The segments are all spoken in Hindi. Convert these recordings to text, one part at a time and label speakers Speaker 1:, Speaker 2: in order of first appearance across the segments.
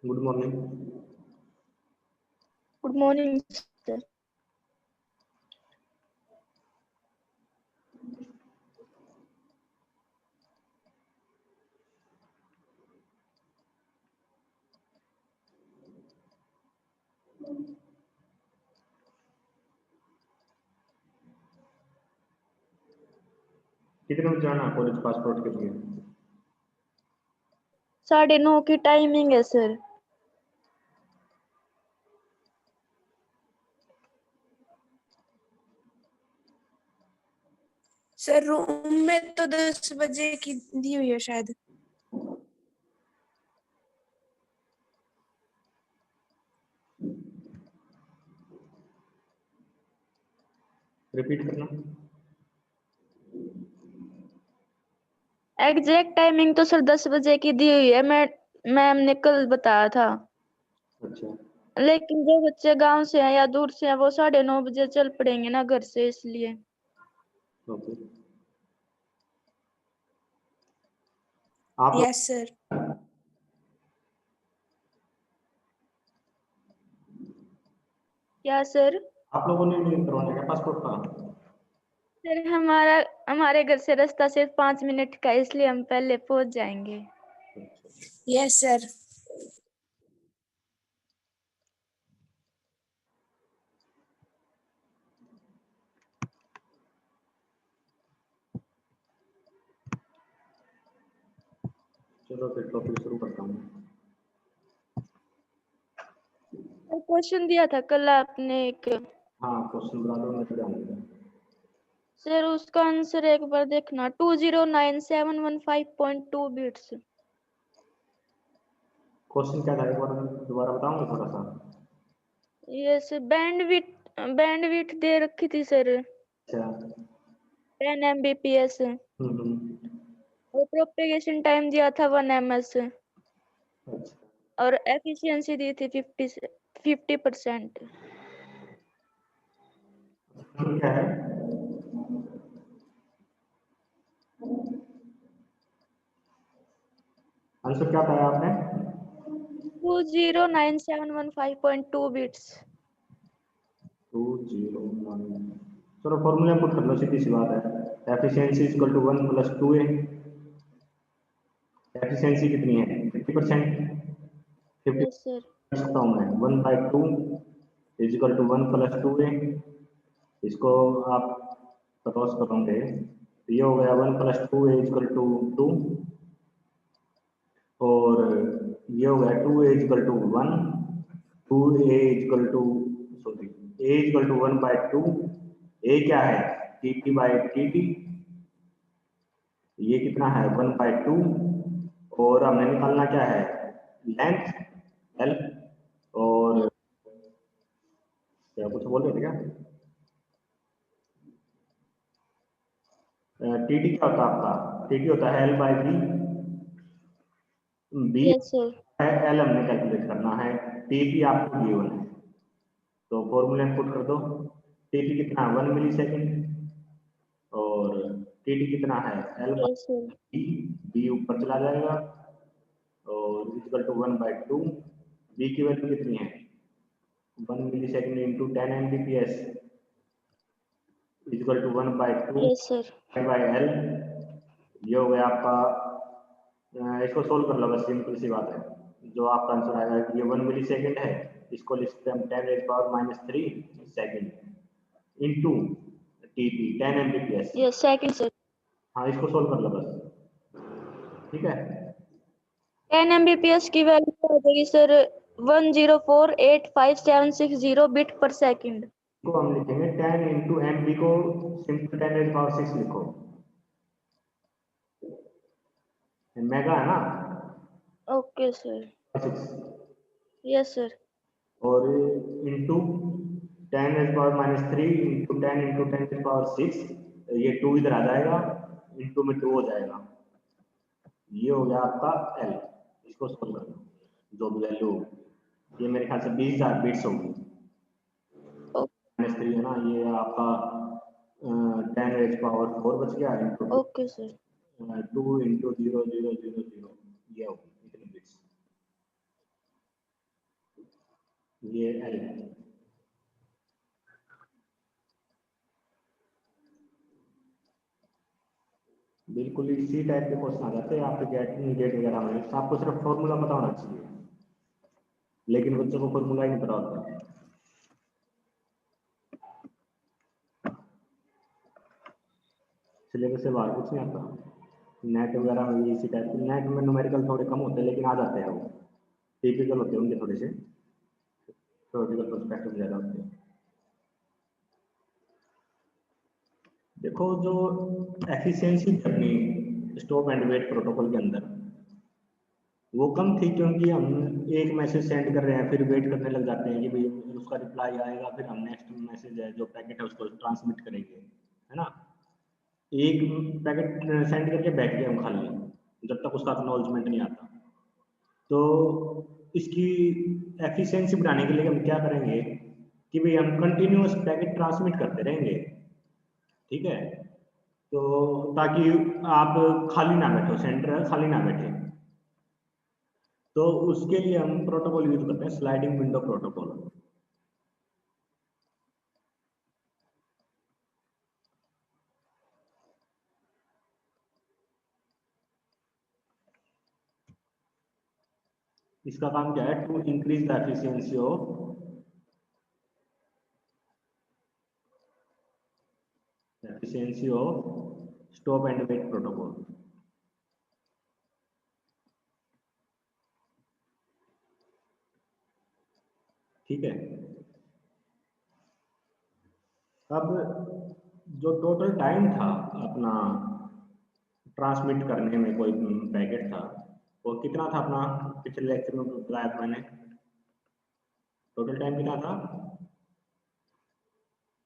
Speaker 1: Good morning.
Speaker 2: Good morning sir.
Speaker 1: कितने बजे जाना कॉलेज पासपोर्ट के लिए?
Speaker 2: 9:30 की टाइमिंग है सर।
Speaker 3: सर रूम में तो 10 बजे की दी हुई है शायद।
Speaker 1: रिपीट करना।
Speaker 2: एग्जैक्ट टाइमिंग तो सर 10 बजे की दी हुई है, मैम ने कल बताया था।
Speaker 1: अच्छा,
Speaker 2: लेकिन जो बच्चे गांव से हैं या दूर से हैं वो 9:30 बजे चल पड़ेंगे ना घर से, इसलिए।
Speaker 1: ओके। आप
Speaker 3: यस सर।
Speaker 2: क्या सर?
Speaker 1: आप लोगों ने नहीं करवाने का पासपोर्ट का?
Speaker 2: सर हमारे घर से रास्ता सिर्फ 5 मिनट का है, इसलिए हम पहले पहुंच जाएंगे।
Speaker 3: Yes sir.
Speaker 1: चलो फिर टॉपिक शुरू करता हूँ।
Speaker 2: क्वेश्चन दिया था कल आपने एक।
Speaker 1: हाँ, क्वेश्चन बना दो, मैं ध्यान दूंगा।
Speaker 2: सर उसका आंसर एक बार देखना, 209715.2 बिट्स।
Speaker 1: क्वेश्चन क्या था एक बार दोबारा बताऊंगा थोड़ा सा?
Speaker 2: यस, बैंडविड्थ दे रखी थी सर,
Speaker 1: अच्छा।
Speaker 2: 10 Mbps। और प्रोपेगेशन टाइम दिया था 1 ms।
Speaker 1: अच्छा,
Speaker 2: और एफिशिएंसी दी थी 50%।
Speaker 1: क्या है? आंसर क्या बताया आपने?
Speaker 2: 209715.2 बिट्स।
Speaker 1: 201। चलो फॉर्मूला पुट कर लो, सीधी सी बात है। Efficiency equal to 1 + 2a। Efficiency कितनी है? 50%। 50
Speaker 2: यस सर।
Speaker 1: सकता हूँ मैं। 1/2 इक्वल टू 1 + 2a। इसको आप क्रॉस करोगे तो ये हो गया 1 + 2a इक्वल टू 2, और ये हो गया 2a equal to 1, 2a equal to, sorry, a equal to 1/2। a क्या है? tt/tt। ये कितना है? 1/2। और हमने निकालना क्या है? Length l। और क्या कुछ बोल रहे थे क्या? tt क्या होता है आपका? tt होता है l/b। b
Speaker 2: yes sir.
Speaker 1: है, l हमने कैलकुलेट करना है, tt आपको गिवन है। तो फॉर्मूला पुट कर दो। tt कितना? 1 मिलीसेकंड। और tt कितना है? l/b।
Speaker 2: Yes sir.
Speaker 1: b ऊपर चला जाएगा और इक्वल टू 1/2। b की वैल्यू कितनी है? 1 millisecond into 10 Mbps equal to 1/2
Speaker 2: yes sir.
Speaker 1: l। ये हो गया आपका। इसको सोल्व कर लो बस, सिंपल सी बात है। जो आपका आंसर आएगा कि ये 1 मिलीसेकंड है, इसको लिखते हैं 10⁻³ second into TP 10 Mbps।
Speaker 2: Yes second sir.
Speaker 1: हाँ, इसको सोल्व कर लो बस, ठीक है।
Speaker 2: 10 Mbps की वैल्यू आ जाएगी सर 1048560 बिट पर सेकंड।
Speaker 1: को हम लिखेंगे 10 इंटू MB को सिंपल 10⁻6 लिखो। मेगा है ना?
Speaker 2: Okay sir.
Speaker 1: 6।
Speaker 2: Yes sir.
Speaker 1: और इंटू 10⁻³ इंटू 10 इंटू 10⁻6, ये 2 इधर आ जाएगा, इंटू में 2 हो जाएगा। ये हो गया आपका L। इसको सोल्व करना, जो भी वैल्यू, ये मेरे ख्याल से 20,000 बिट्स होगी। -3 है ना, ये आपका 10⁻4 बच गया इंटू
Speaker 2: ओके सर।
Speaker 1: 2 इंटू 0000, ये होगी इतनी बिट्स। ये L है। बिल्कुल इसी टाइप के क्वेश्चन आ जाते हैं आपके गेट वगैरह में। आपको सिर्फ फॉर्मूला पता होना चाहिए, लेकिन बच्चों को फॉर्मूला ही नहीं पता होता। सिलेबस से बाहर कुछ नहीं आता। नेट वगैरह में भी इसी टाइप के, नेट में न्यूमेरिकल थोड़े कम होते हैं लेकिन आ जाते हैं, वो टिपिकल होते हैं उनके, थोड़े से थ्योरेटिकल पर्सपेक्टिव ज़्यादा होते हैं। देखो, जो एफिशिएंसी थी अपनी स्टॉप एंड वेट प्रोटोकॉल के अंदर, वो कम थी, क्योंकि हम एक मैसेज सेंड कर रहे हैं, फिर वेट करने लग जाते हैं कि भाई उसका रिप्लाई आएगा, फिर हम नेक्स्ट मैसेज है जो पैकेट है उसको ट्रांसमिट करेंगे, है ना। एक पैकेट सेंड करके बैठ गए हम खाली, जब तक उसका एक्नॉलेजमेंट नहीं आता। तो इसकी एफिशिएंसी बढ़ाने के लिए हम क्या करेंगे कि भाई हम कंटिन्यूअस पैकेट ट्रांसमिट करते रहेंगे, ठीक है। तो ताकि आप खाली ना बैठो, सेंटर खाली ना बैठे। तो उसके लिए हम प्रोटोकॉल यूज करते हैं, स्लाइडिंग विंडो प्रोटोकॉल। इसका काम क्या है? To increase the efficiency of stop and wait protocol. ठीक है। अब जो टोटल टाइम था अपना ट्रांसमिट करने में कोई पैकेट था, वो कितना था अपना? पिछले लेक्चर में बताया था मैंने। टोटल टाइम कितना था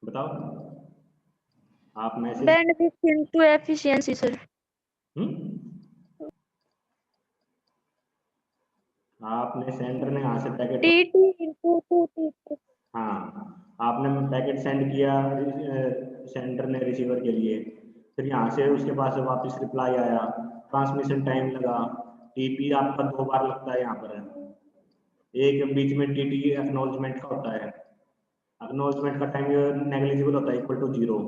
Speaker 1: बताओ आप? Message
Speaker 2: bandwidth into efficiency sir.
Speaker 1: आपने सेंटर ने यहाँ से पैकेट,
Speaker 2: टीटी इनटू 2T।
Speaker 1: हाँ, आपने पैकेट सेंड किया सेंटर ने रिसीवर के लिए, फिर यहाँ से उसके पास वापस रिप्लाई आया, ट्रांसमिशन टाइम लगा, टीपी आपका 2 बार लगता है यहाँ पर, एक बीच में टीटी एक्नॉलेजमेंट का होता है, एक्नॉलेजमेंट का टाइम नेग्लिजिबल होता है इक्वल टू 0,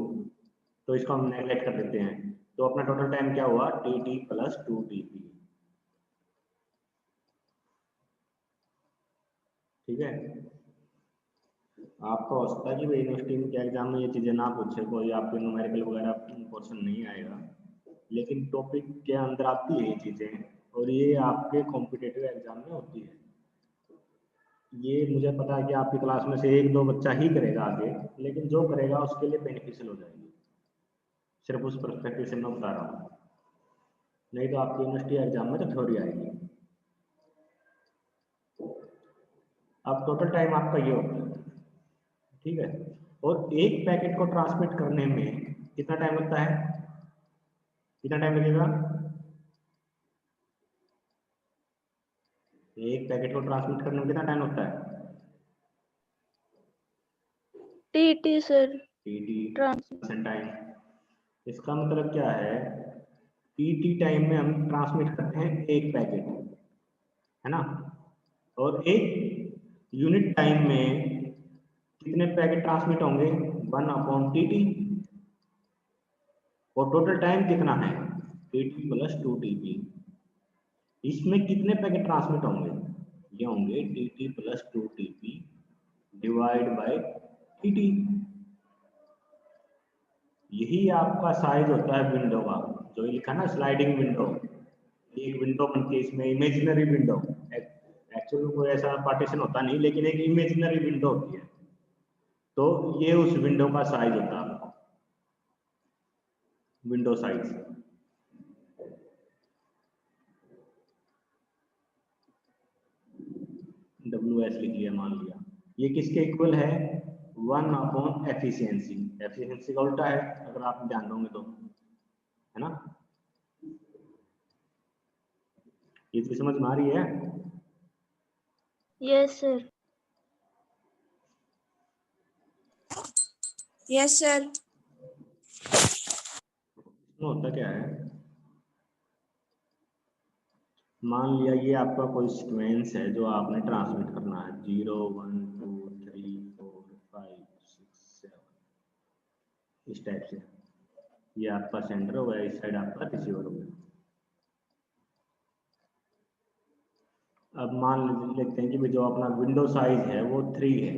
Speaker 1: तो इसको हम नेग्लेक्ट कर देते हैं। तो अपना टोटल टाइम क्या हुआ, टी प्लस 2 टीपी। ठीक है, आपको हो सकता है कि भाई यूनिवर्सिटी के एग्जाम में ये चीज़ें ना पूछे, कोई आपके न्यूमेरिकल वगैरह क्वेश्चन नहीं आएगा, लेकिन टॉपिक के अंदर आती है ये चीज़ें, और ये आपके कॉम्पिटिटिव एग्जाम में होती है। ये मुझे पता है कि आपकी क्लास में से 1-2 बच्चा ही करेगा आगे, लेकिन जो करेगा उसके लिए बेनिफिशियल हो जाएगी, सिर्फ उस पर्सपेक्टिव से मैं बता रहा हूँ, नहीं तो आपकी यूनिवर्सिटी एग्जाम में तो थ्योरी आएगी। अब टोटल टाइम आपका ये होता है, ठीक है, और एक पैकेट को ट्रांसमिट करने में कितना टाइम लगता है, कितना टाइम लगेगा, एक पैकेट को ट्रांसमिट करने में कितना टाइम लगता है,
Speaker 2: टी सर,
Speaker 1: टी टाइम। इसका मतलब क्या है, टी टाइम में हम ट्रांसमिट करते हैं एक पैकेट, है ना, और एक यूनिट टाइम में कितने पैकेट ट्रांसमिट होंगे, 1/tt, और टोटल टाइम कितना है, टी प्लस 2 टीपी। इसमें कितने पैकेट ट्रांसमिट होंगे, ये होंगे T plus 2 TP divide by T. यही आपका साइज होता है विंडो का, जो लिखा ना स्लाइडिंग विंडो, एक विंडो बनती है इसमें, इमेजिनरी विंडो, एक्चुअली कोई ऐसा पार्टीशन होता नहीं, लेकिन एक इमेजिनरी विंडो होती है, तो ये उस विंडो का साइज होता है, विंडो साइज। WS लिख लिया, मान लिया, ये किसके इक्वल है, 1 एफिशिएंसी। एफिशिएंसी का उल्टा है, अगर आप ध्यान दोगे तो, है ना, ये चीज समझ में आ रही है।
Speaker 2: Yes sir.
Speaker 3: Yes sir.
Speaker 1: होता क्या है, मान लिया ये आपका कोई सीक्वेंस है जो आपने ट्रांसमिट करना है, 0 1 2 3 4 5 6 7, इस टाइप से, ये आपका सेंडर हो गया, इस साइड आपका रिसीवर हो गया। अब मान लेते हैं कि जो अपना विंडो साइज है वो 3 है,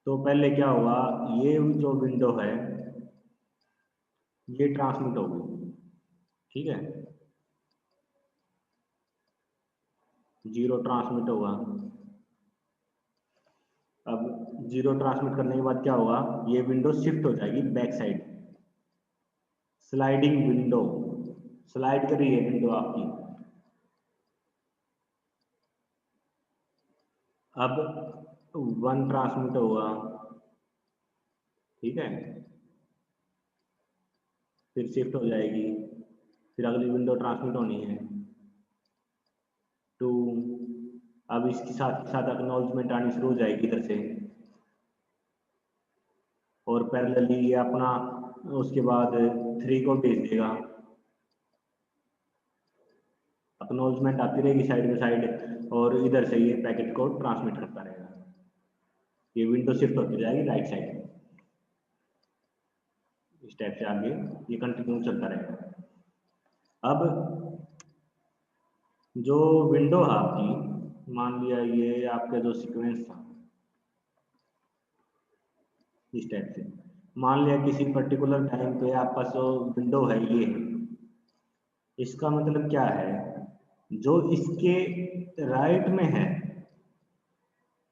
Speaker 1: तो पहले क्या हुआ, ये जो विंडो है ये ट्रांसमिट हो गई, ठीक है, 0 ट्रांसमिट होगा। अब 0 ट्रांसमिट करने के बाद क्या होगा, ये विंडो शिफ्ट हो जाएगी back side, sliding window, slide कर रही है विंडो आपकी। अब 1 ट्रांसमिट होगा, ठीक है, फिर शिफ्ट हो जाएगी, फिर अगली विंडो ट्रांसमिट होनी है 2, अब इसके साथ एक्नॉलेजमेंट आनी शुरू हो जाएगी इधर से, और पैरेलली ये अपना उसके बाद 3 को भेज देगा, एक्नॉलेजमेंट आती रहेगी साइड बाय साइड, और इधर से ये पैकेट को ट्रांसमिट करता रहेगा, ये विंडो शिफ्ट होती जाएगी राइट साइड, इस टाइप से आगे ये कंटिन्यू चलता रहेगा। अब जो विंडो है आपकी, मान लिया ये आपका जो सीक्वेंस था, इस टाइप से, मान लिया किसी पर्टिकुलर टाइम पे आपका जो विंडो है ये, इसका मतलब क्या है, जो इसके राइट में है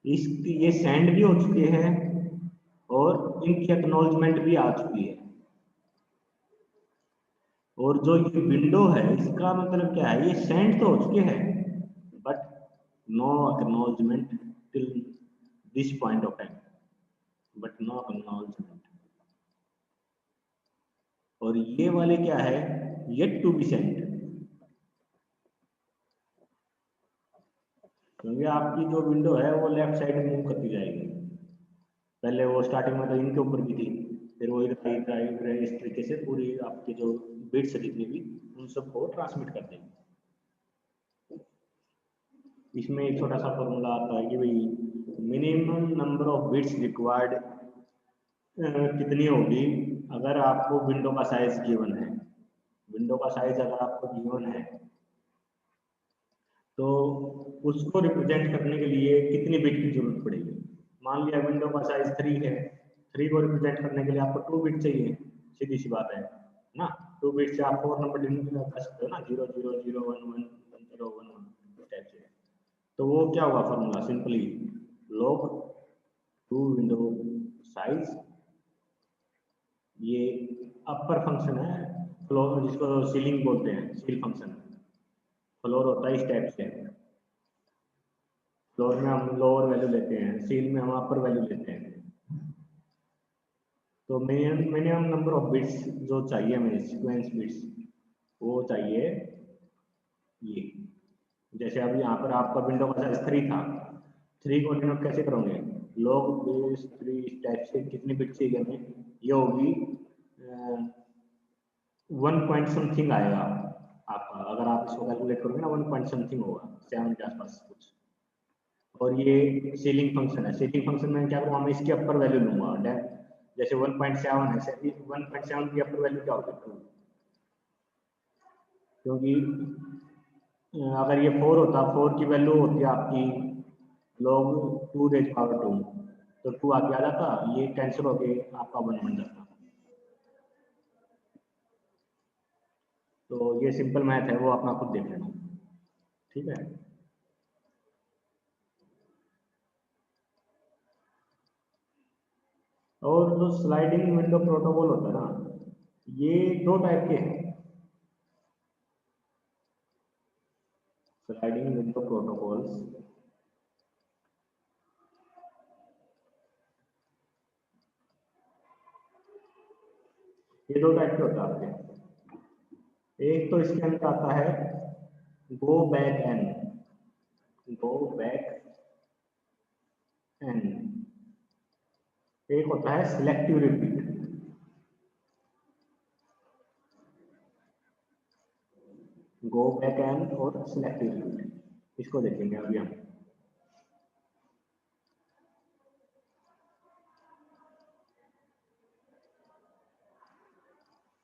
Speaker 1: इस ये सेंड भी हो चुके हैं और इनकी एक्नॉलेजमेंट भी आ चुकी है, और जो ये विंडो है इसका मतलब क्या है, ये सेंड तो हो चुके हैं but no acknowledgement till this point of time, but no acknowledgement. और ये वाले क्या है, येट टू बी सेंड, क्योंकि आपकी जो विंडो है वो लेफ्ट साइड में मूव करती जाएगी, पहले वो स्टार्टिंग में तो इनके ऊपर भी थी, फिर वो इस तरीके से पूरी आपकी जो बिट्स जितनी भी उन सबको ट्रांसमिट कर देगी। इसमें एक छोटा सा फॉर्मूला आता है कि भाई minimum number of bits required कितनी होगी अगर आपको विंडो का साइज गिवन है। विंडो का साइज अगर आपको गिवन है तो उसको रिप्रेजेंट करने के लिए कितनी बिट की जरूरत पड़ेगी। मान लिया विंडो का साइज 3 है, 3 को रिप्रेजेंट करने के लिए आपको 2 बिट चाहिए, सीधी सी बात है ना। 2 बिट से आप 4 नंबर डिनोट कर सकते हो ना, 0 0 0 1 1 0 1 1 इस टाइप से। तो वो क्या होगा formula, simply log two window size, ये अपर फंक्शन है फ्लोर जिसको सीलिंग बोलते हैं, सील फंक्शन। फ्लोर होता है इस टाइप से, फ्लोर में हम लोअर वैल्यू लेते हैं, सील में हम अपर वैल्यू लेते हैं। तो मिनिमम नंबर ऑफ बिट्स जो चाहिए हमें, सीक्वेंस बिट्स, वो चाहिए ये। जैसे अब यहाँ पर आपका विंडो का साइज 3 था, 3 को डिनोट कैसे करोगे, log बेस 3 इस टाइप से कितनी बिट चाहिए हमें, ये होगी 1 पॉइंट समथिंग आएगा आपका। अगर आप इसको कैलकुलेट करोगे ना 1 पॉइंट समथिंग होगा, 7 के आसपास कुछ। और ये सीलिंग फंक्शन है, सीलिंग फंक्शन में क्या करूँगा, मैं इसकी अपर वैल्यू लूंगा। जैसे 1.7 है, 1.7 की अपर वैल्यू क्या होगी 2, क्योंकि अगर ये 4 होता, 4 की वैल्यू होती है आपकी log 2 रेज पावर 2, तो 2 आगे आ जाता, ये कैंसिल होके आपका 1 बन जाता। तो ये सिंपल मैथ है, वो अपना खुद देख लेना, ठीक है। और जो स्लाइडिंग विंडो प्रोटोकॉल होता है ना, ये 2 टाइप के हैं। स्लाइडिंग विंडो प्रोटोकॉल्स ये 2 टाइप के होता है आपके। एक तो इसके अंदर आता है go back N, go back N. एक होता है selective repeat, go back N और सिलेक्टिव रिपीट, इसको देखेंगे अभी हम।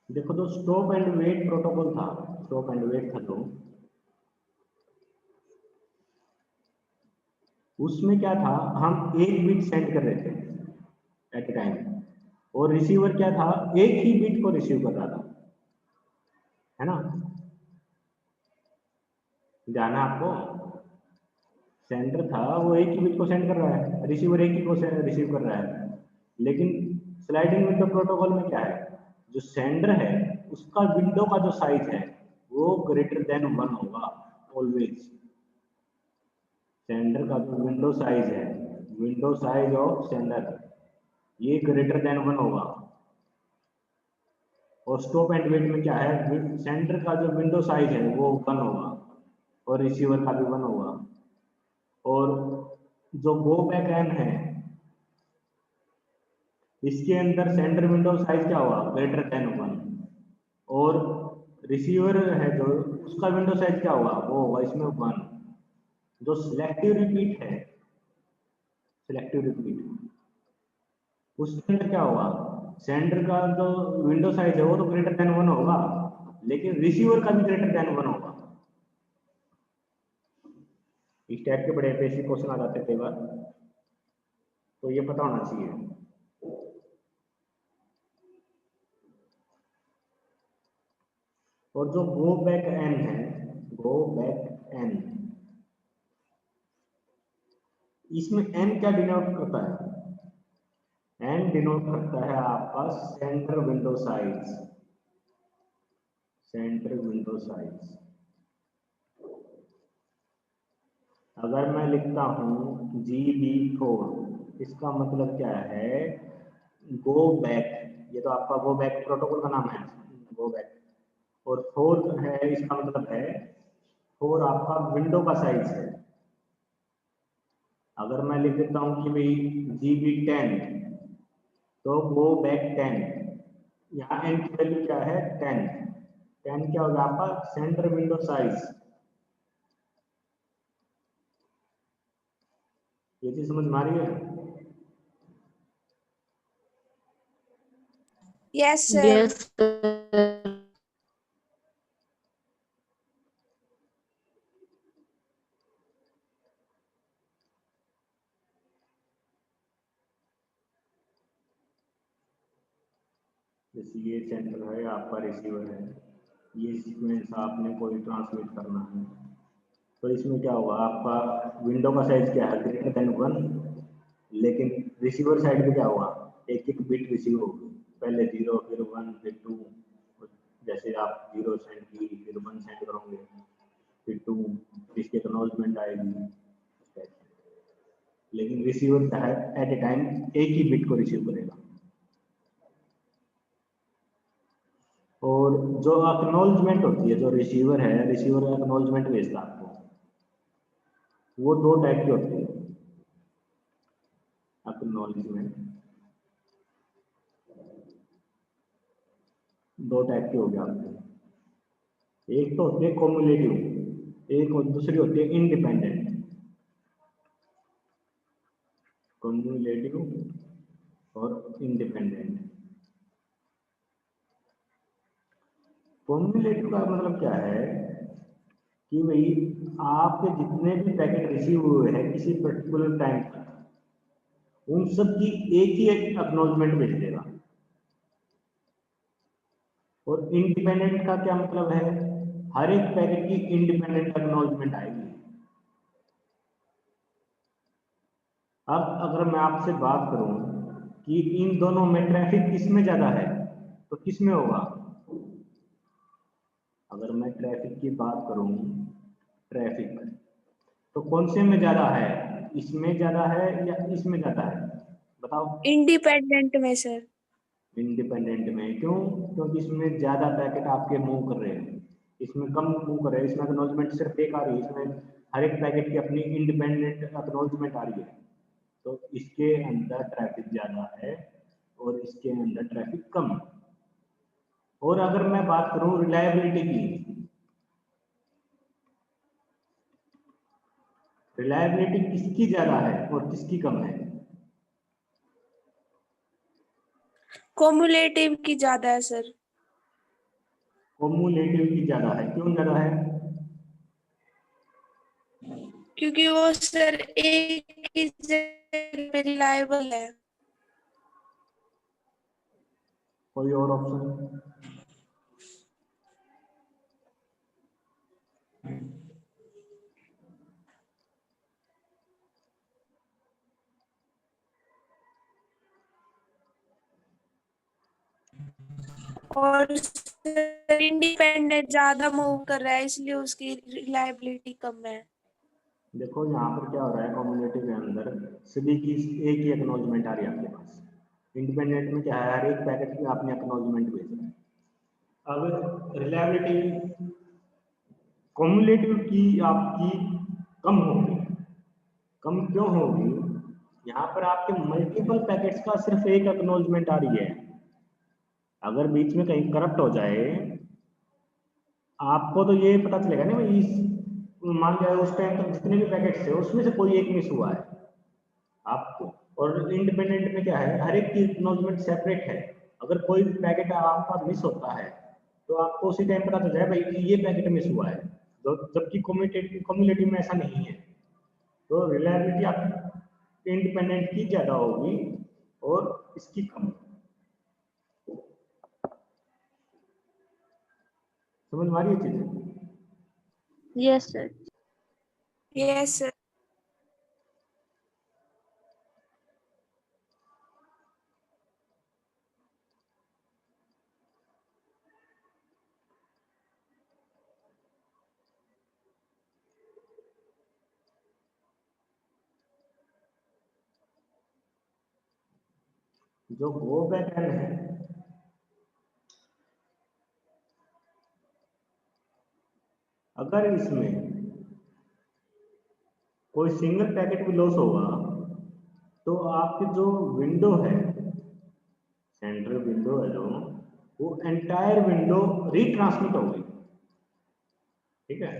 Speaker 1: देखो जो स्टॉप एंड वेट प्रोटोकॉल था, स्टॉप एंड वेट था, तो उसमें क्या था, हम एक बिट सेंड कर रहे थे एट टाइम, और रिसीवर क्या था, एक ही बिट को रिसीव कर रहा था, है ना। ध्यान है आपको, सेंडर था वो एक ही बिट को सेंड कर रहा है, रिसीवर एक ही को रिसीव कर रहा है। लेकिन स्लाइडिंग विंडो प्रोटोकॉल में क्या है, जो सेंडर है उसका विंडो का जो साइज है वो ग्रेटर देन 1 होगा ऑलवेज। सेंडर का जो विंडो साइज है, विंडो साइज ऑफ सेंडर, ये ग्रेटर देन 1 होगा। और स्टॉप एंड वेट में क्या है, सेंडर का जो विंडो साइज है वो 1 होगा और रिसीवर का भी 1 होगा। और जो गो बैक एन है, इसके अंदर सेंडर विंडो साइज क्या होगा, ग्रेटर देन 1, और रिसीवर है जो उसका विंडो साइज क्या होगा, वो होगा इसमें 1। जो सिलेक्टिव रिपीट है, सिलेक्टिव रिपीट, उसके अंदर क्या होगा, सेंडर का जो विंडो साइज है वो तो ग्रेटर देन 1 होगा, लेकिन रिसीवर का भी ग्रेटर देन 1 होगा। इस टाइप के बड़े बेसिक क्वेश्चन आ जाते हैं कई बार, तो ये पता होना चाहिए। और जो गो बैक एन है, गो बैक एन, इसमें एन क्या डिनोट करता है, एन डिनोट करता है आपका centre window size, centre window size. अगर मैं लिखता हूं GB4, इसका मतलब क्या है, गो बैक, ये तो आपका गो बैक प्रोटोकॉल का नाम है, गो बैक। और 4 है, इसका मतलब है 4 आपका विंडो का साइज है। अगर मैं लिख देता हूं कि भाई GB10, तो गो बैक 10, यहाँ एन की वैल्यू क्या है 10, 10 क्या होगा आपका सेंटर विंडो साइज। ये चीज समझ में आ रही है?
Speaker 3: Yes sir.
Speaker 2: Yes sir.
Speaker 1: जैसे ये सेंटर है आपका रिसीवर है, ये सीक्वेंस आपने कोई ट्रांसमिट करना है, तो इसमें क्या होगा आपका विंडो का साइज क्या है ग्रेटर देन 1, लेकिन रिसीवर साइड पे क्या होगा एक एक बिट रिसीव होगी, पहले 0 फिर 1 फिर 2, जैसे आप 0 सेंड की फिर 1 सेंड करोगे फिर 2, इसकी एक्नॉलेजमेंट आएगी। लेकिन रिसीवर क्या है एट ए टाइम एक ही बिट को रिसीव करेगा। और जो एक्नॉलेजमेंट होती है, जो रिसीवर है, रिसीवर एक्नॉलेजमेंट भेजता है आपको, वो 2 टाइप की होती है एक्नॉलेजमेंट। 2 टाइप की हो गया आपको, एक तो होती है कॉम्युलेटिव, एक और दूसरी होती है इंडिपेंडेंट। कॉम्युलेटिव और इंडिपेंडेंट। कॉम्युलेटिव का मतलब क्या है कि भाई आपके जितने भी पैकेट रिसीव हुए हैं किसी पर्टिकुलर टाइम पर, उन सब की एक ही एक्नॉलेजमेंट भेज देगा। और इंडिपेंडेंट का क्या मतलब है, हर एक पैकेट की इंडिपेंडेंट एक्नॉलेजमेंट आएगी। अब अगर मैं आपसे बात करूं कि इन दोनों में ट्रैफिक किसमें ज्यादा है, तो किसमें होगा? अगर मैं ट्रैफिक की बात करूं, ट्रैफिक तो कौन से में ज्यादा है, इसमें ज्यादा है या इसमें ज्यादा है, बताओ?
Speaker 3: इंडिपेंडेंट में सर।
Speaker 1: इंडिपेंडेंट में। क्यों? क्योंकि इसमें ज्यादा पैकेट आपके मूव कर रहे हैं, इसमें कम मूव कर रहे हैं, इसमें एक्नॉलेजमेंट सिर्फ एक आ रही है, इसमें हर एक पैकेट की अपनी इंडिपेंडेंट एक्नॉलेजमेंट आ रही है। तो इसके अंदर ट्रैफिक ज्यादा है और इसके अंदर ट्रैफिक कम। और अगर मैं बात करूं रिलायबिलिटी की, रिलायबिलिटी किसकी ज्यादा है और किसकी कम है?
Speaker 3: कॉम्युलेटिव की ज्यादा है सर।
Speaker 1: कॉम्युलेटिव की ज्यादा है। क्यों ज्यादा है?
Speaker 3: क्योंकि वो सर एक ही जगह पे रिलायबल है।
Speaker 1: कोई और ऑप्शन?
Speaker 3: और इंडिपेंडेंट ज्यादा मूव कर रहा है इसलिए उसकी रिलायबिलिटी कम है।
Speaker 1: देखो यहाँ पर क्या हो रहा है, कम्युनिटी के अंदर सभी की एक ही एक्नॉलेजमेंट आ रही है आपके पास। इंडिपेंडेंट में क्या है, हर एक पैकेट की आपने एक्नॉलेजमेंट भेजना है। अब रिलायबिलिटी कम्युलेटिव की आपकी कम होगी। कम क्यों होगी? यहाँ पर आपके मल्टीपल पैकेट्स का सिर्फ एक एक्नॉलेजमेंट आ रही है। अगर बीच में कहीं करप्ट हो जाए, आपको तो ये पता चलेगा ना भाई मान लिया उस टाइम तक जितने भी पैकेट्स थे उसमें से कोई एक मिस हुआ है आपको। और इंडिपेंडेंट में क्या है, हर एक की एक्नॉलेजमेंट सेपरेट है। अगर कोई भी पैकेट आपका मिस होता है तो आपको उसी टाइम पता चल जाए भाई ये पैकेट मिस हुआ है, जबकि कम्युलेटिव में ऐसा नहीं है। तो रिलायबिलिटी आपकी इंडिपेंडेंट की ज्यादा होगी और इसकी कम। समझ में आ रही है चीजें?
Speaker 2: Yes sir.
Speaker 3: Yes sir.
Speaker 1: जो गो बैक एन है, अगर इसमें कोई सिंगल पैकेट भी लॉस होगा तो आपकी जो विंडो है, सेंट्रल विंडो है जो, वो एंटायर विंडो रीट्रांसमिट हो गई। ठीक है,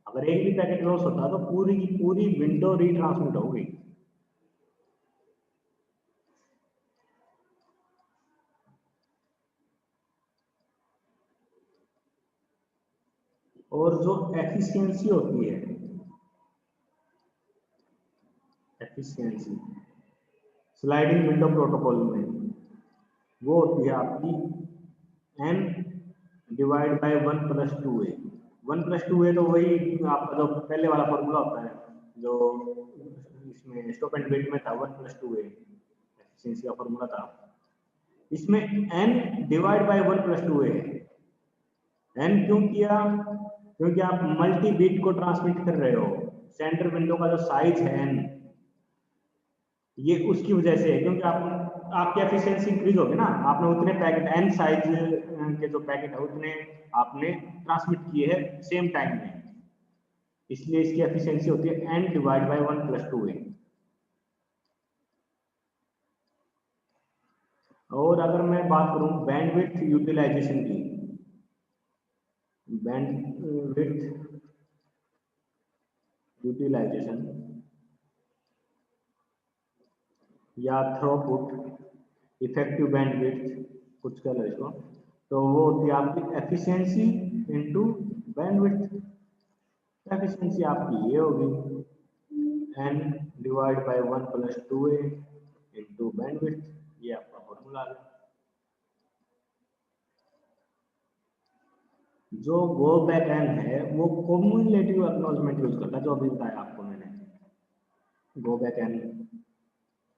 Speaker 1: अगर एक भी पैकेट लॉस होता तो पूरी की पूरी विंडो रीट्रांसमिट हो गई। और जो एफिशिएंसी होती है, एफिशिएंसी स्लाइडिंग विंडो प्रोटोकॉल में वो होती है आपकी n divide by 1+2a। 1+2a तो वही आपका जो पहले वाला फॉर्मूला होता है जो इसमें स्टॉप एंड वेट में था, 1+2a एफिशिएंसी का फॉर्मूला था। इसमें n डिवाइड बाय 1+2a है। n क्यों किया? क्योंकि आप मल्टी बिट को ट्रांसमिट कर रहे हो। सेंटर विंडो का जो साइज है n, ये उसकी वजह से है, क्योंकि आपकी एफिशिएंसी इंक्रीज होगी ना, आपने उतने पैकेट n साइज के जो पैकेट है उतने आपने ट्रांसमिट किए हैं सेम टाइम में, इसलिए इसकी एफिशिएंसी होती है n डिवाइड बाय 1+2a। और अगर मैं बात करूं बैंडविड्थ यूटिलाइजेशन की, बैंडविड्थ यूटिलाइजेशन या थ्रूपुट, इफेक्टिव बैंडविड्थ कुछ कह लो इसको, तो वो होती है आपकी एफिशिएंसी इनटू बैंडविड्थ। एफिशिएंसी आपकी ये होगी n divide by 1+2a into bandwidth, ये आपका फॉर्मूला है। जो गो बैक n है वो कम्युलेटिव एक्नॉलेजमेंट यूज करता है, जो अभी बताया आपको मैंने। गो बैक n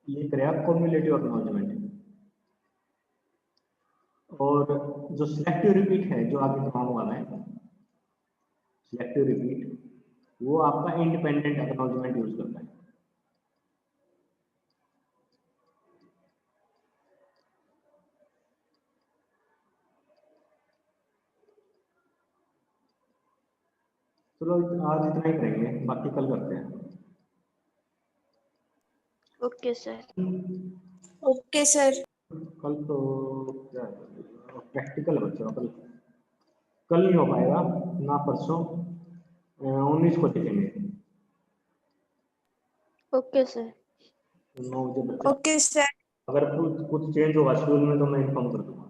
Speaker 1: ये करेगा कम्युलेटिव एक्नॉलेजमेंट। और जो सिलेक्टिव रिपीट है जो आगे दिखाऊंगा मैं, सिलेक्टिव रिपीट वो आपका इंडिपेंडेंट एक्नॉलेजमेंट यूज करता है। चलो आज इतना ही करेंगे, बाकी कल करते हैं।
Speaker 2: Okay sir.
Speaker 3: Okay sir.
Speaker 1: कल तो क्या प्रैक्टिकल बच्चों, कल नहीं हो पाएगा ना, परसों 19 को देखेंगे।
Speaker 2: Okay sir.
Speaker 1: 9 बजे बच्चे,
Speaker 3: ओके सर।
Speaker 1: अगर कुछ चेंज होगा शेड्यूल में तो मैं इन्फॉर्म कर दूंगा।